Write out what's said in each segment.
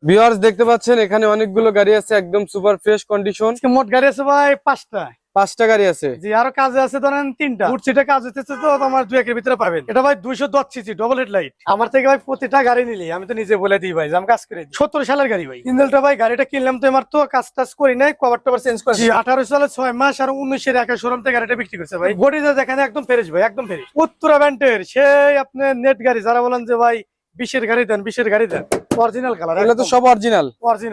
Viewers দেখতে পাচ্ছেন এখানে অনেকগুলো গাড়ি আছে, একদম সুপার ফ্রেশ কন্ডিশন। মোট গাড়ি আছে ভাই পাঁচটা গাড়ি আছে। জি, আরো কাজে আছে ধরেন তিনটা। উঠছিটা কাজ হইতেছে তো তোমার 2-1 এর ভিতরে পাবেন। এটা ভাই 210 সিসি ডবল হেডলাইট। আমার থেকে ভাই প্রতিটা গাড়ি নিলি আমি তো নিজে বলে দিই ভাই যে আমি কাজ করে দিই। 17 সালের গাড়ি ভাই। ইঞ্জিনটা ভাই গাড়িটা কিনলাম তো আমার তো কাজ টাজ করি নাই, কভার টভার চেঞ্জ করেছি। 18 সালে 6 মাস আর 19 এর একা শোরুম থেকে গাড়িটা বিক্রি করছে ভাই। বডিটা দেখেন একদম ফ্রেশ ভাই, একদম ফ্রেশ। উত্তরা ব্যান্ডের সেই আপনি নেট গাড়ি যারা বলেন যে ভাই 20 এর গাড়ি দেন, 20 এর গাড়ি দেন, অরিজিনাল কালার। এগুলো তো সব অরিজিনাল,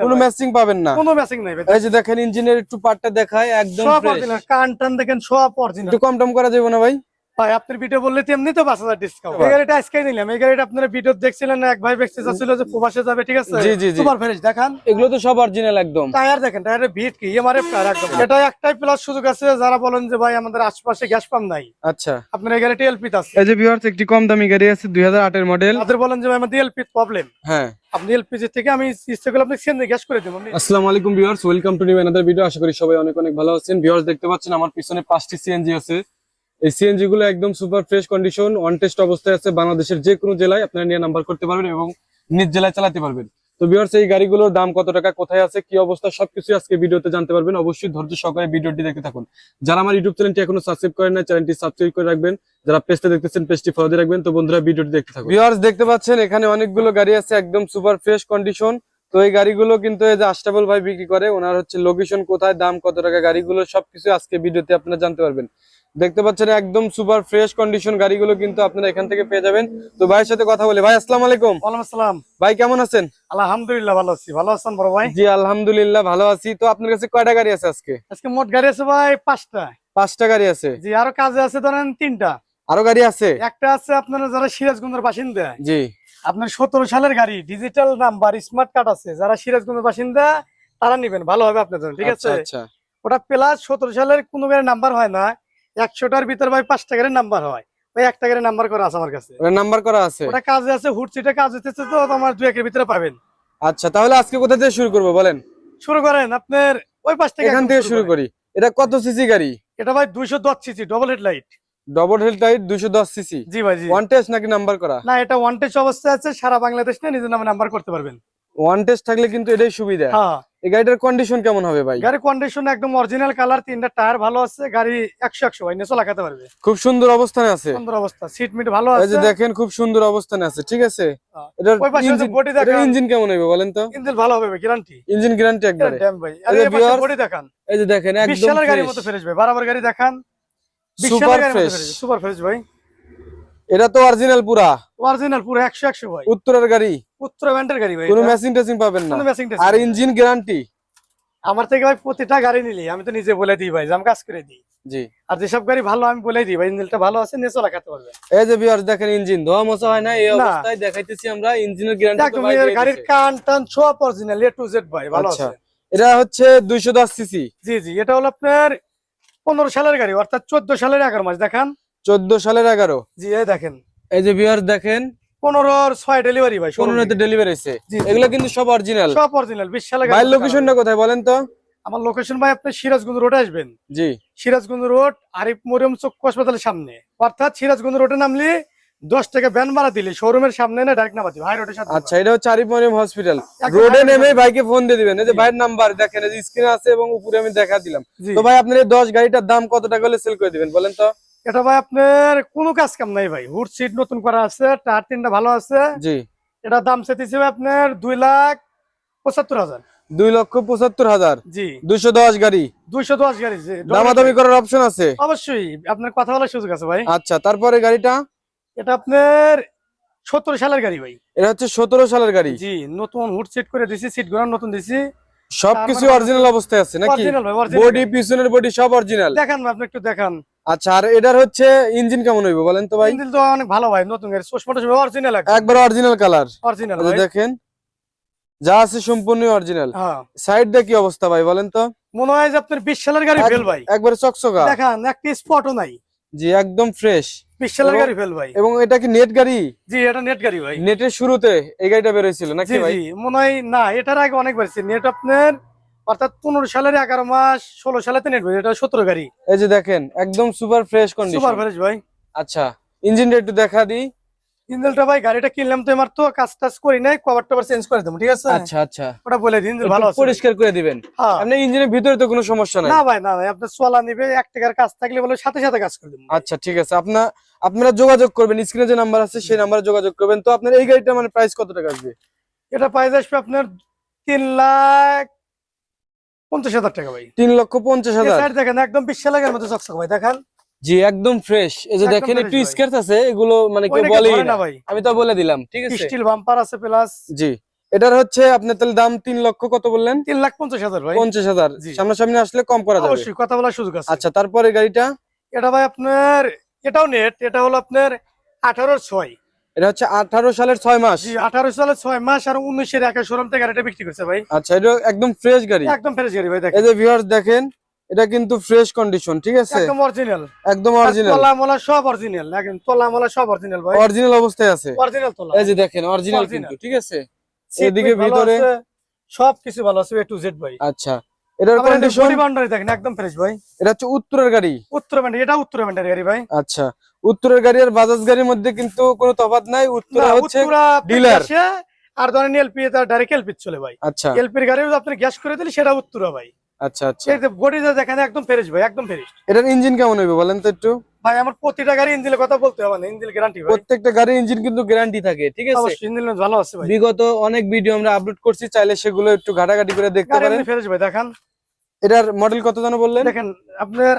কোনো ম্যাচিং পাবেন না। কোনো ম্যাচিং নাই ভাই। এই যে দেখেন ইঞ্জিনের একটু পার্টটা দেখায়, একদম সব ফ্রেশ। অরিজিনাল, কান টান দেখেন সব অরিজিনাল। একটু কম টম করা যাবে না ভাই? ভাই আপনার ভিডিও বললে তেমনি তো 5,000 ডিসকাউন্ট। এই গাড়িটা আজকে নিলাম। এই গাড়িটা আপনারা ভিডিও দেখছিলেন না, এক ভাই বেচতে যাচ্ছিল যে প্রবাসে যাবে, ঠিক আছে? জি জি জি, সুপার ফ্রেশ দেখান। এগুলো তো সব অরিজিনাল একদম। টায়ার দেখেন, টায়ারের ভিট কি এমআরএফ টায়ার একদম। এটা একটাই প্লাস সুযোগ আছে যারা বলেন যে ভাই আমাদের আশেপাশে গ্যাস পাম্প নাই। আচ্ছা, আপনার এই গাড়িটা এলপি আছে। এই যে ভিউয়ার্স একটি কম দামি গাড়ি আছে 2008 এর মডেল। তাদের বলেন যে ভাই আমাদের এলপি প্রবলেম, হ্যাঁ, আপনি এলপিজি থেকে আমি ইচ্ছা করলে আপনি সিএনজি গ্যাস করে দেব। আসসালামু আলাইকুম viewers, welcome to new another video. আশা করি সবাই অনেক অনেক ভালো আছেন। ভিউয়ার্স দেখতে পাচ্ছেন আমার পিছনে 5টি সিএনজি আছে। এই সিএনজি গুলো একদম super fresh condition, on test অবস্থায় আছে। বাংলাদেশের যে কোনো জেলায় আপনারা নিয়ে নাম্বার করতে পারবেন এবং নিজ জেলায় চালাতে পারবেন। তো ভিউয়ার্স এই গাড়িগুলোর দাম কত টাকা, কোথায় আছে, কি অবস্থা, সবকিছু আজকে ভিডিওতে জানতে পারবেন। অবশ্যই ধৈর্য সহকারে ভিডিওটি দেখতে থাকুন। যারা আমার ইউটিউব চ্যানেলটি এখনো সাবস্ক্রাইব করেন না, চ্যানেলটি সাবস্ক্রাইব করে রাখবেন। যারা পেজটা দেখতেছেন পেজটি ফলো দিয়ে রাখবেন। তো বন্ধুরা ভিডিওটি দেখতে থাকুন। ভিউয়ার্স দেখতে পাচ্ছেন এখানে অনেকগুলো গাড়ি আছে, একদম সুপার ফ্রেশ কন্ডিশন। তো এই গাড়িগুলো কিন্তু এই যে আশরাফুল ভাই বিক্রি করে, ওনার হচ্ছে লোকেশন কোথায়, দাম কত টাকা, গাড়িগুলো সবকিছু আজকে ভিডিওতে আপনারা জানতে পারবেন। দেখতে পাচ্ছেন একদম সুপার ফ্রেশ কন্ডিশন গাড়িগুলো কিন্তু আপনারা এখান থেকে পেয়ে যাবেন। তো ভাইয়ের সাথে কথা বলি। ভাই আসসালামু আলাইকুম। ওয়ালাইকুম আসসালাম। ভাই কেমন আছেন? আলহামদুলিল্লাহ ভালো আছি। ভালো আছেন বড় ভাই? জি আলহামদুলিল্লাহ ভালো আছি। তো আপনার কাছে কয়টা গাড়ি আছে আজকে? আজকে মোট গাড়ি আছে ভাই 5টা। 5টা গাড়ি আছে। জি, আরো কাজে আছে ধরেন তিনটা। আরো গাড়ি আছে? একটা আছে আপনারা যারা সিরাজগঞ্জের বাসিন্দা, জি, আপনার 17 সালের গাড়ি, ডিজিটাল নাম্বার, স্মার্ট কার্ড আছে, যারা সিরাজগঞ্জের বাসিন্দা তারা নিবেন, ভালো হবে আপনার জন্য, ঠিক আছে? আচ্ছা, ওটা প্লাস 17 সালের কোনো গাড়ির নাম্বার হয় না, 100টার ভিতর ভাই 5টা গাড়ির নাম্বার হয়। ওই একটা গাড়ির নাম্বার করা আছে আমার কাছে, ওটা নাম্বার করা আছে। ওটা কাজে আছে, হুডসিটে কাজ হইতেছে তো তোমার 2-1 এর ভিতরে পাবেন। আচ্ছা, তাহলে আজকে কোথা থেকে শুরু করবো বলেন? শুরু করেন আপনার ওই 5 থেকে, এখান থেকে শুরু করি। এটা কত সিসি গাড়ি? এটা ভাই 210 CC double headlight. Double headlight 210 CC. জি ভাই জি। ওয়ান টেস্ট নাকি নাম্বার করা? না, এটা ওয়ান টেস্ট অবস্থায় আছে, সারা বাংলাদেশ নিয়ে নিজের নামে নাম্বার করতে পারবেন। ওয়ান টেস্ট থাকলে কিন্তু এটাই সুবিধা। হ্যাঁ, এই গাড়িটার কন্ডিশন কেমন হবে ভাই? গাড়ির কন্ডিশন একদম অরিজিনাল কালার, তিনটা টায়ার ভালো আছে, গাড়ি 100 ভাই নেচো লাগাতে পারবে। খুব সুন্দর অবস্থানে আছে। সুন্দর অবস্থা, সিট মিট ভালো এই যে আছে। দেখেন খুব সুন্দর অবস্থানে আছে, ঠিক আছে? এটার ওই পাশে ইঞ্জিন, বডি দেখান। ইঞ্জিন কেমন হবে বলেন তো? ইঞ্জিন ভালো হবে, গ্যারান্টি। ইঞ্জিন গ্যারান্টি একবারে। ড্যাম ভাই। আরে এই যে এই পাশে viewers, বডি দেখান। এই যে দেখেন 20 একদম সালের গাড়ির মতো ফ্রেশ, ফ্রেশ ভাই, বারবার গাড়ি দেখান। 20 সুপার সালের গাড়ির মতো ফ্রেশ। ফ্রেশ, সুপার ফ্রেশ ভাই। এটা তো অরিজিনাল পুরা অরিজিনাল পুরো 100 ভাই। উত্তরের গাড়ি, উত্তরা ব্যান্ডের গাড়ি ভাই। কোনো এটা ম্যাচিং টেচিং পাবেন না। কোনো ম্যাচিং টেস্ট আর ইঞ্জিন গ্যারান্টি। আমার থেকে ভাই প্রতিটা গাড়ি নিলি আমি তো নিজে বলে দিই ভাই যে আমি কাজ করে দিই। জি, আর যেসব গাড়ি ভালো আমি বলে দিই ভাই ইঞ্জিনটা ভালো আছে, নেচো লাগাতে পারবে। এই যে ভিউয়ার্স দেখেন ইঞ্জিন ধোয়া মোছা হয় না, এই না। অবস্থায় দেখাইতেছি আমরা। ইঞ্জিনের গ্যারান্টি তো একদম ভাই দিয়ে গাড়ির দিছে। কান টান সব অরিজিনাল, এ টু জেড ভাই, ভালো আচ্ছা, আছে। এটা হচ্ছে 210 সিসি। জি জি, এটা হলো আপনার 15 সালের গাড়ি, অর্থাৎ 14 সালের 11 মাস দেখান। 14 সালের 11। জি এই দেখেন, এই যে ভিউয়ার্স দেখেন 15-র 6 ডেলিভারি ভাই, 15তে ডেলিভারি হয়েছে। জি, জি। এগুলো কিন্তু সব অরিজিনাল। সব অরিজিনাল 20 সালের ভাই গাড়ি। লোকেশনটা কোথায় বলেন তো? আমার লোকেশন ভাই আপনি সিরাজগঞ্জ রোডে আসবেন। জি, সিরাজগঞ্জ রোড, আরিফ মরিয়ম চক্ষু হাসপাতালের সামনে, অর্থাৎ সিরাজগঞ্জ রোডে নামলে 10 টাকা ভ্যান ভাড়া দিলে শোরুমের সামনে না ডাইরেক্ট নামাতে হাই রোডের সাথে। আচ্ছা, এটা হচ্ছে আরিফ মরিয়ম হসপিটাল। একদম রোডে high road নেমে এ। ভাইকে ফোন দিয়ে দিবেন। এই যে জি। ভাইয়ের নাম্বার দেখেন, এই যে স্ক্রিনে আছে এবং উপরে আমি দেখা দিলাম। জি। তো ভাই আপনার এই 10 গাড়িটার দাম কত টাকা হলে সেল করে দিবেন বলেন তো? এটা ভাই আপনার কোনো কাজ কাম নাই ভাই, হুড সিট নতুন করা আছে, টায়ার তিনটা ভালো আছে। জি, এটা দাম চাইতেছে আপনার 2,75,000। 2,75,000। জি, 210 গাড়ি, 210 গাড়ি। জি, দামাদামি করার অপশন আছে? অবশ্যই আপনার কথা বলার সুযোগ আছে ভাই। আচ্ছা, তারপরে গাড়িটা? এটা আপনার 17 সালের গাড়ি ভাই। এটা হচ্ছে 17 সালের গাড়ি। জি, নতুন হুড সিট করে দিছি, সিট গুলো নতুন দিছি, সবকিছু তার মানে অরিজিনাল অবস্থায় আছে নাকি? অরিজিনাল ভাই, অরিজিনাল। বডি, পিছনের বডি সব অরিজিনাল। দেখান ভাই, আপনি একটু দেখান। আচ্ছা, আর এটার হচ্ছে ইঞ্জিন কেমন হইবে বলেন তো ভাই? ইঞ্জিন তো অনেক ভালো ভাই, নতুন গাড়ি, চশমাটা অরিজিনাল, একবার অরিজিনাল কালার। অরিজিনাল ভাই। দেখেন যা আছে সম্পূর্ণ অরিজিনাল। হ্যাঁ, সাইড দিয়ে কি অবস্থা ভাই বলেন তো? মনে হয় যে আপনার 20 সালের গাড়ি ফেল ভাই। একবারে চকচকা। দেখান একটা স্পটও নাই। জি, একদম ফ্রেশ। 20 সালের এবং- গাড়ি ফেল ভাই। এবং এটা কি নেট গাড়ি? জি, এটা নেট গাড়ি ভাই। নেটের শুরুতে এই গাড়িটা বের হয়েছিল জি নাকি ভাই? জি, মনে হয় না, এটার আগে অনেক বাড়ছে নেট আপনার, অর্থাৎ 15 সালের 11 মাস, 16 সালেতে নেট ভাই, এটা 17 গাড়ি। এই যে দেখেন একদম super fresh super condition. Fresh ভাই। আচ্ছা, ইঞ্জিনটা একটু দেখা দিই। ইঞ্জিনটা ভাই গাড়িটা কিনলাম তো এবার তো কাজ টাজ করি নাই, কভার টভার চেঞ্জ করে দেবো, ঠিক আছে? আচ্ছা আচ্ছা, ওটা বলে দিন যে ভালো একটু আছে। পরিষ্কার করে দিবেন। হ্যাঁ। আপনি ইঞ্জিনের ভিতরে তো কোনো সমস্যা নাই? না ভাই না ভাই, আপনার চলা নিবে 1 টাকার কাজ থাকলে বলে সাথে সাথে কাজ করে দেবো। আচ্ছা ঠিক আছে, আপনারা যোগাযোগ করবেন, স্ক্রিনে যে নাম্বার আছে সেই নাম্বারে যোগাযোগ করবেন। তো আপনার এই গাড়িটা মানে প্রাইস কত টাকা আসবে? এটা প্রাইস আসবে আপনার 3,50,000 টাকা ভাই। 3,50,000? সাইড দেখেন একদম 20 সালের মতো চকচক ভাই, দেখেন। জি একদম ফ্রেশ। এই যে একদম দেখেন fresh একটু ভাই। স্ক্র্যাচ আছে, এগুলো মানে কেউ ওইটাকে বলেই ধরে না, না ভাই। আমি তো বলে দিলাম, ঠিক আছে? স্টিল বাম্পার আছে প্লাস। জি, এটার হচ্ছে আপনার তাহলে দাম 3 লক্ষ কত বললেন? 3,50,000 ভাই। 50,000। জি। সামনাসামনি আসলে কম করা যাবে। অবশ্যই কথা বলার সুযোগ আছে। আচ্ছা, তারপরে গাড়িটা? এটা ভাই আপনার, এটাও নেট, এটা হলো আপনার 18/6। এটা হচ্ছে 18 সালের 6 মাস। জি 18 সালে 6 মাস আর 19-এর একা শোরুম থেকে গাড়িটা বিক্রি করছে ভাই। আচ্ছা, এটা একদম ফ্রেশ গাড়ি। একদম ফ্রেশ গাড়ি ভাই, এই দেখেন যে ভিউয়ার্স দেখেন, এটা কিন্তু ফ্রেশ কন্ডিশন, ঠিক আছে? একদম অরিজিনাল। একদম অরিজিনাল। তলা মোলা সব অরিজিনাল, একদম তলা মোলা সব অরিজিনাল ভাই। অরিজিনাল অবস্থায় আছে। অরিজিনাল তলা। এই যে দেখেন অরিজিনাল Original। কিন্তু, ঠিক আছে? Seat এদিকে ভালো ভিতরে আছে, সবকিছু ভালো আছে A to Z ভাই। আচ্ছা, এটার আবার এদের কন্ডিশন, body boundary দেখেন একদম ফ্রেশ ভাই। এটা হচ্ছে উত্তরের গাড়ি। উত্তর ব্যান্ডার, এটা উত্তর ব্যান্ডার গাড়ি ভাই। আচ্ছা, উত্তরের গাড়ি আর বাজাজ গাড়ির মধ্যে কিন্তু কোনো তফাৎ নাই। উত্তরা না, হচ্ছে উত্তরা ডিলার। আসে, আর ধরেন এলপি তার ডাইরেক্ট এলপি চলে ভাই। আচ্ছা এলপির গাড়ি আপনি গ্যাস করে দিলে সেটা উত্তরা ভাই। আচ্ছা আচ্ছা, এই যে বডিটা দেখেন একদম ফ্রেশ ভাই, একদম ফ্রেশ এটার ইঞ্জিন কেমন হইবে বলেন তো একটু? ভাই। আমার প্রতিটা গাড়ি ইঞ্জিনের কথা বলতে হবে না, ইঞ্জিন গ্যারান্টি ভাই। প্রত্যেকটা গাড়ির ইঞ্জিন কিন্তু গ্যারান্টি থাকে, ঠিক আছে? অবশ্যই ইঞ্জিন ভালো আছে ভাই। বিগত অনেক ভিডিও আমরা আপলোড করছি, চাইলে সেগুলো একটু ঘাটাঘাটি করে দেখতে গাড়ি পারেন। এমনি ফ্রেশ ভাই, দেখেন এটার মডেল কত জানো বললেন? দেখেন আপনার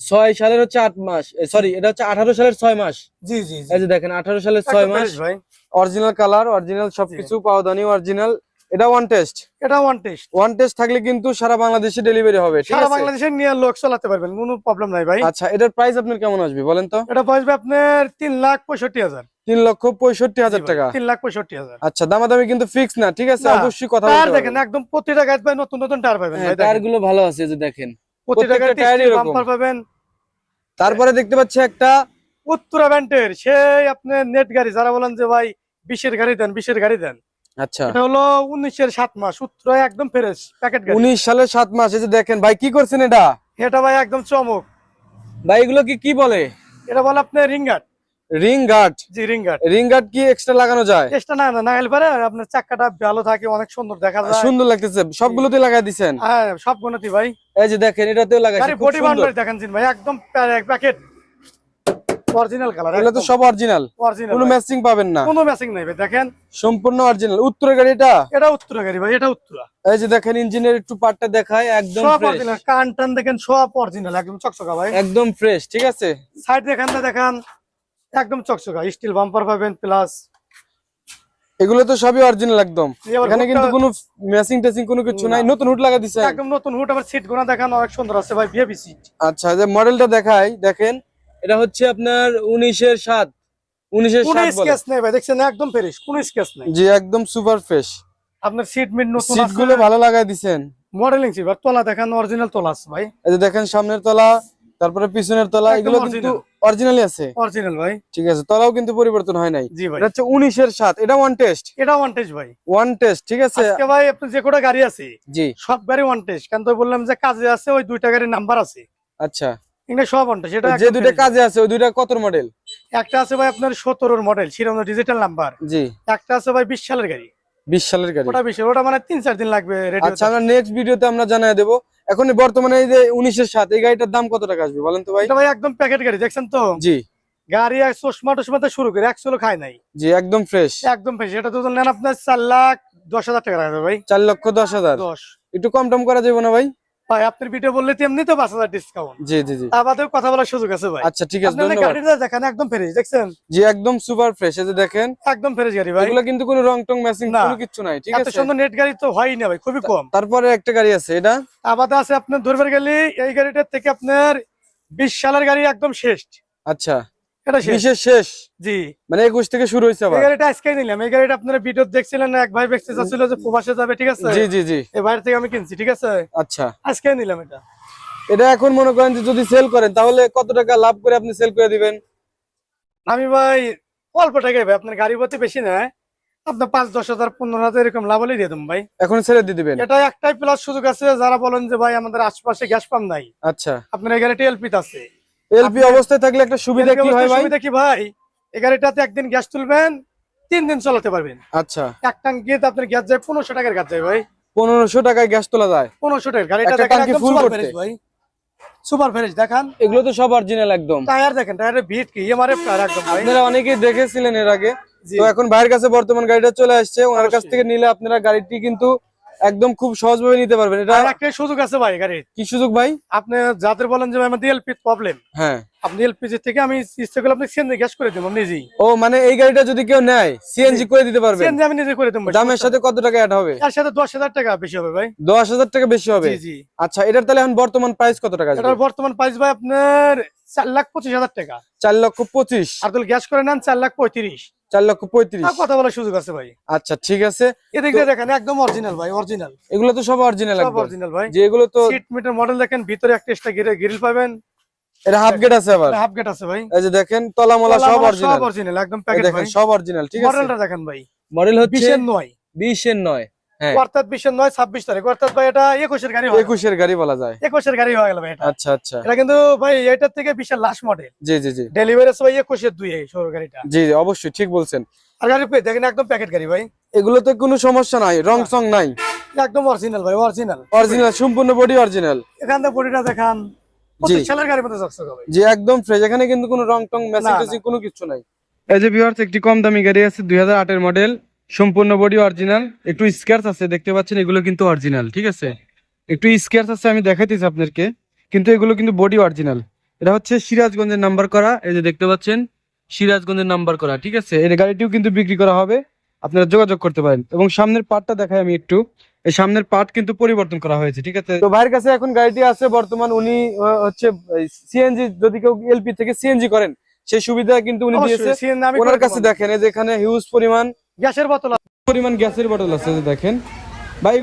6 সালের হচ্ছে 8 মাস, সরি এটা হচ্ছে 18 সালের 6 মাস। জি জি জি এই যে দেখেন 18 সালের 6 একদম মাস, ফ্রেশ ভাই। অরিজিনাল কালার, অরিজিনাল সবকিছু, পাওদানি অরিজিনাল। এটা ওয়ান টেস্ট। এটা ওয়ান টেস্ট। ওয়ান টেস্ট থাকলে কিন্তু সারা বাংলাদেশে ডেলিভারি হবে, ঠিক সারা আছে? বাংলাদেশে নিয়ে লোক চালাতে পারবেন, কোনো প্রবলেম নাই ভাই। আচ্ছা, এটার প্রাইস আপনার কেমন আসবে বলেন তো? এটা পড়বে আপনার 3,65,000। 3,65,000 টাকা। 3,65,000। আচ্ছা, দামাদামি কিন্তু ফিক্স না, ঠিক আছে? না, অবশ্যই কথা টায়ার বলতে দেখেন একদম প্রতিটা গাড়ি ভাই নতুন নতুন টায়ার পাবেন ভাই, টায়ার দেখেন গুলো ভালো আছে, যে দেখেন প্রতিটা গাড়িতে টায়ারই স্টিল এরকম। বাম্পার পাবেন। তারপরে দেখতে পাচ্ছি একটা উত্তরা ব্যান্ডের সেই আপনার নেট গাড়ি, যারা বলেন যে ভাই 20-এর গাড়ি দেন, 20-এর গাড়ি দেন, আচ্ছা এটা হলো 19-এর 7 মাস, উত্তরা একদম ফ্রেশ প্যাকেট গাড়ি। 19 সালের 7 মাস। এই যে দেখেন ভাই, কি করছেন এটা? এটা ভাই একদম চমক ভাই এগুলো কি বলে? এটা বলে আপনার রিং গার্ড। Ring guard? জি রিং গার্ড। রিং গার্ড কি এক্সট্রা লাগানো যায়? চেষ্টা না না গেলে পারে আপনার চাকাটা ভালো থাকে, অনেক সুন্দর দেখা যায়। সুন্দর লাগতেছে, সবগুলোতে লাগাই দিছেন? হ্যাঁ সব গুণাতি ভাই। এই যে দেখেন এটাতেও লাগাইছে, গাড়ি খুব বডি সুন্দর। বাউন্ডারি দেখেন জিন ভাই, একদম প্যাকেট অরিজিনাল কালার। এগুলো তো সব অরিজিনাল, অরিজিনাল, কোনো ম্যাচিং পাবেন না, কোনো ম্যাচিং নাই ভাই, দেখেন সম্পূর্ণ অরিজিনাল। উত্তরের গাড়ি এটা? এটা উত্তরা গাড়ি ভাই, এটা উত্তরা। এই যে দেখেন ইঞ্জিনের একটু পার্টটা দেখায়, একদম সব ফ্রেশ, অরিজিনাল, কান টান দেখেন সব অরিজিনাল, একদম চকচকা ভাই। একদম ফ্রেশ, ঠিক আছে? সাইড দেখেন না, দেখেন একদম চকচকা, স্টিল বাম্পার পাবেন প্লাস। এগুলো তো সবই অরিজিনাল একদম। এবার এখানে কিন্তু হুডটা- কোনো ম্যাচিং টেচিং কোনো কিছু নাই, না। নতুন হুড লাগা দিছেন? একদম নতুন হুড, আবার সিট গোনা দেখেন অনেক সুন্দর আছে ভাই, ভিআইপি সিট। আচ্ছা, যে মডেলটা দেখাই দেখেন, এটা হচ্ছে আপনার 19-এর 7। 19-এর কোনো 7 বলে। স্কেচ নাই ভাই, দেখছেন একদম ফ্রেশ, কোনো স্কেচ নাই। জি একদম সুপার ফ্রেশ। আপনার সিট মিট নতুন সিট আছে, গুলো ভালো লাগাই দিছেন। মডেলিং সিট আর তলা দেখেন অরিজিনাল তলা আছে ভাই, এই যে দেখেন সামনের তলা, তারপরে পিছনের তলা, একদম এগুলো কিন্তু original। অরিজিনালি আছে, অরিজিনাল ভাই। ঠিক আছে? তলাও কিন্তু পরিবর্তন হয় নাই। জি ভাই, এটা হচ্ছে 19-এর 7। এটা ওয়ান টেস্ট। এটা ওয়ান টেস্ট ভাই। ওয়ান টেস্ট, ঠিক আছে? আজকে ভাই আপনি যে কোটা গাড়ি আছে জি সব গাড়ি ওয়ান টেস্ট, কারণ তো বললাম যে কাজে আছে ওই দুইটা গাড়ির নাম্বার আছে, আচ্ছা, এগুলো সব ওয়ান টেস্ট। এটা যে একদম দুইটা fresh কাজে আছে ওই দুইটা কত মডেল? ভাই। একটা আছে ভাই আপনার 17-এর মডেল, শিরোমা ডিজিটাল নাম্বার। জি একটা আছে ভাই 20 সালের গাড়ি, 20 সালের গাড়ি। ওটা 20, ওটা মানে 3-4 দিন লাগবে রেডি আচ্ছা, আমরা নেক্সট ভিডিওতে আমরা জানাই দেবো। এখন বর্তমানে এই যে 19-এর 7, এই গাড়িটার দাম কত টাকা আসবে বলেন তো ভাই? এটা ভাই একদম প্যাকেট গাড়ি, দেখছেন তো জি গাড়ি এক চশমা টশমাতে শুরু করে 100 খায় নাই, জি একদম ফ্রেশ। একদম ফ্রেশ। এটা তো নেন আপনার 4,10,000 টাকা রাখবে ভাই। 4,10,000। 10 একটু কম টম করা যাবে না ভাই? ভাই আপনার ভিডিও বললে তো এমনি তো 5,000 ডিসকাউন্ট, জি জি জি, আমাদের কথা বলার সুযোগ আছে ভাই। আচ্ছা ঠিক আছে, আপনার ধন্যবাদ। গাড়িটা দেখেন একদম ফ্রেশ, দেখছেন জি একদম সুপার ফ্রেশ। এই যে দেখেন একদম ফ্রেশ গাড়ি ভাই। এগুলো কিন্তু কোনো রং টং ম্যাচিং না। কোনো কিছু নাই, ঠিক এত আছে? সুন্দর নেট গাড়ি তো হয়ই না ভাই, খুবই কম। তারপরে একটা গাড়ি আছে, এটা আবাদে আছে আপনার ধরবার গেলে এই গাড়িটার থেকে আপনার 20 সালের গাড়ি একদম শেষ, আচ্ছা এটা শেষ। বিশেষ শেষ, জি মানে 21 থেকে শুরু হয়েছে এই আবার? গাড়িটা আজকে নিলাম, এই গাড়িটা আপনারা ভিডিও দেখছিলেন না, এক ভাই ব্যক্তি যাচ্ছিল যে প্রবাসে যাবে, ঠিক আছে? জি জি জি, এই বাইরে থেকে আমি কিনছি, ঠিক আছে? আচ্ছা। আজকে নিলাম এটা। এটা এখন মনে করেন যে যদি সেল করেন তাহলে কত টাকা লাভ করে আপনি সেল করে দিবেন? আমি ভাই অল্প টাকায় ভাই, আপনার গাড়ি প্রতি বেশি না, আপনার 5-10,000 15,000 এরকম লাভ হলেই দিয়ে দেবো ভাই। এখন ছেড়ে দিয়ে দিবেন? এটা একটাই প্লাস সুযোগ আছে, যারা বলেন যে ভাই আমাদের আশপাশে গ্যাস পাম্প নাই, আচ্ছা, আপনার এই গাড়িটা এলপি আছে। এলপি অবস্থায় থাকলে একটা সুবিধা কি হয় ভাই? সুবিধা কি ভাই, এই গাড়িটাতে একদিন গ্যাস তুলবেন 3 দিন চালাতে পারবেন। আচ্ছা, এক ট্যাঙ্কিতে আপনার গ্যাস যায় 1500 টাকার গ্যাস যায় ভাই। 1500 টাকায় গ্যাস তোলা যায় 1500 টাকার গাড়িটা একটা দেখেন ট্যাঙ্কি একদম ফুল সুপার করতে? ফ্রেশ ভাই, সুপার ফ্রেশ দেখান। এগুলো তো সব অরিজিনাল একদম। টায়ার দেখেন, টায়ারের বিট কি এমআরএফ টায়ার একদম ভাই। আপনারা অনেকেই দেখেছিলেন এর আগে, জি। তো এখন ভাইয়ের কাছে বর্তমান গাড়িটা চলে আসছে, ওনার কাছ অবশ্যই। থেকে নিলে আপনারা গাড়িটি কিন্তু একদম খুব সহজভাবে নিতে পারবেন। এটা আর একটা সুযোগ আছে ভাই গাড়ির। কি সুযোগ ভাই? আপনি যাদের বলেন যে ভাই আমার এলপি প্রবলেম, হ্যাঁ, আপনি এলপিজি থেকে আমি ইচ্ছা করলে আপনি সিএনজি গ্যাস করে দেবো নিজেই। ও মানে এই গাড়িটা যদি কেউ নেয় সিএনজি করে দিতে পারবেন? সিএনজি আমি নিজে করে দেবো। দামের সাথে কত টাকা অ্যাড হবে? এর সাথে 10,000 টাকা বেশি হবে ভাই। 10,000 টাকা বেশি হবে? জি জি। আচ্ছা, এটার তাহলে এখন বর্তমান প্রাইস কত টাকা আসবে? এটার বর্তমান প্রাইস ভাই আপনার 4,25,000 টাকা। 4,25,000। আর তাহলে গ্যাস করে নেন 4,35,000। 4,35,000। কথা বলার সুযোগ আছে ভাই। আচ্ছা, ঠিক আছে। এদিক দিয়ে দেখেন একদম অরিজিনাল ভাই, অরিজিনাল এগুলো তো সব অরিজিনাল সব একদম। অরিজিনাল ভাই। যে এগুলো তো সিট মিটার মডেল দেখেন, ভিতরে একটা এক্সট্রা গ্রিল পাবেন। এটা হাফ গেট আছে আবার। হাফ গেট আছে ভাই। এই যে দেখেন তলামলা সব অরিজিনাল। সব অরিজিনাল একদম এই প্যাকেট দেখেন ভাই। সব অরিজিনাল, ঠিক আছে। মডেলটা দেখেন ভাই, মডেল হচ্ছে 2009 2009। হ্যাঁ, অর্থাৎ 2009 26 তারিখ, অর্থাৎ ভাই এটা 21 এর গাড়ি হয়। 21 এর গাড়ি বলা যায়। 21 এর গাড়ি হয়ে গেল ভাই এটা। আচ্ছা আচ্ছা, এটা কিন্তু ভাই এটার থেকে 20 এর লাস্ট মডেল। জি জি জি ডেলিভারি আছে ভাই 21 এর 2 এই সরু গাড়িটা। জি জি, অবশ্যই ঠিক বলছেন। আর গাড়ি দেখেন একদম প্যাকেট গাড়ি ভাই, এগুলোতে কোনো সমস্যা নাই, রং সং নাই, একদম অরিজিনাল ভাই, অরিজিনাল অরিজিনাল সম্পূর্ণ বডি অরিজিনাল। এখান থেকে বডিটা দেখান, জি। 25 সালের গাড়ির মতো চকচক হবে। জি, একদম ফ্রেশ, এখানে কিন্তু কোনো রং টং ম্যাচিং না, ট্যাচিং কোনো কিছু নাই। এই যে ভিউয়ার্স, একটি কম দামি গাড়ি আছে 2008 এর মডেল, সম্পূর্ণ বডি অরিজিনাল, একটু স্ক্র্যাচ আছে দেখতে পাচ্ছেন, এগুলো কিন্তু অরিজিনাল, ঠিক আছে। একটু স্ক্র্যাচ আছে, আমি দেখাইতেছি আপনাদেরকে, কিন্তু এগুলো কিন্তু বডি অরিজিনাল। এটা হচ্ছে সিরাজগঞ্জের নাম্বার করা, এই যে দেখতে পাচ্ছেন সিরাজগঞ্জের নাম্বার করা, ঠিক আছে। এই গাড়িটিও কিন্তু বিক্রি করা হবে, আপনারা যোগাযোগ করতে পারেন। এবং সামনের পার্টটা দেখাই আমি একটু, এই সামনের পার্ট কিন্তু পরিবর্তন করা হয়েছে, ঠিক আছে। তো ভাইয়ের কাছে এখন গাড়িটি আছে বর্তমান, উনি হচ্ছে সিএনজি, যদি কেউ এলপি থেকে সিএনজি করেন সেই সুবিধা কিন্তু উনি দিয়েছে। অবশ্যই CNG আমি ওনার করে কাছে দেবো। দেখেন এই যে এখানে হিউজ পরিমাণ গ্যাসের বোতল আছে, গ্যাসের বটল আছে, যে দেখেন ভাই,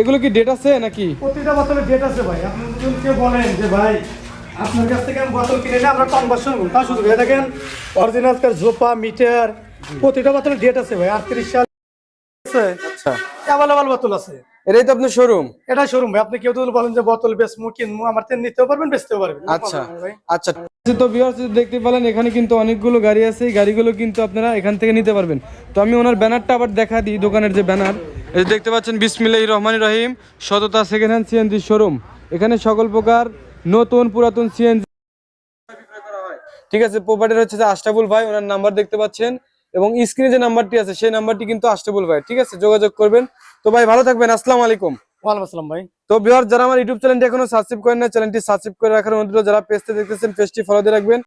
এগুলো কি ডেট আছে নাকি? প্রতিটা বোতলে ডেট আছে ভাই। আপনি যদি কেউ বলেন যে ভাই আপনার কাছ থেকে আমি বোতল কিনে নিয়ে আমরা কনভার্সন করব, তা শুধু ভাই দেখেন অরিজিনাল কার ঝোপা মিটার, প্রতিটা বোতলে ডেট আছে ভাই। 38 সাল আছে, আচ্ছা, অ্যাভেলেবল বোতল আছে। এটাই তো আপনার শোরুম? এটা শোরুম ভাই। আপনি কেউ যদি বলেন যে বোতল বেচমু কিনমু, আমার থেকে নিতেও পারবেন বেচতেও পারবেন। আচ্ছা আচ্ছা, তো ভিউয়ার্স দেখতে পেলেন এখানে কিন্তু অনেকগুলো গাড়ি আছে, এই গাড়িগুলো কিন্তু আপনারা এখান থেকে নিতে পারবেন। তো আমি ওনার ব্যানারটা আবার দেখা দিই, দোকানের যে ব্যানার, এই যে দেখতে পাচ্ছেন বিসমিল্লাহির রহমানির রহিম, সততা সেকেন্ড হ্যান্ড সিএনজি শোরুম। এখানে সকল প্রকার নতুন পুরাতন সিএনজি, ঠিক আছে। প্রোভাইডার হচ্ছে যে আশরাফুল ভাই, ওনার নাম্বার দেখতে পাচ্ছেন, এবং স্ক্রিনে যে নাম্বারটি আছে সেই নাম্বারটি কিন্তু আশরাফুল ভাই, ঠিক আছে, যোগাযোগ করবেন। তো ভাই ভালো থাকবেন, আসসালামু আলাইকুম। ওয়ালাইকুম আসসালাম ভাই। তো ভিউয়ার্স, যারা আমার ইউটিউব চ্যানেলটি এখনো সাবস্ক্রাইব করেন না, চ্যানেলটি সাবস্ক্রাইব করে রাখার অনুরোধ। যারা পেজটি দেখতেছেন পেজটি ফলো দিয়ে রাখবেন।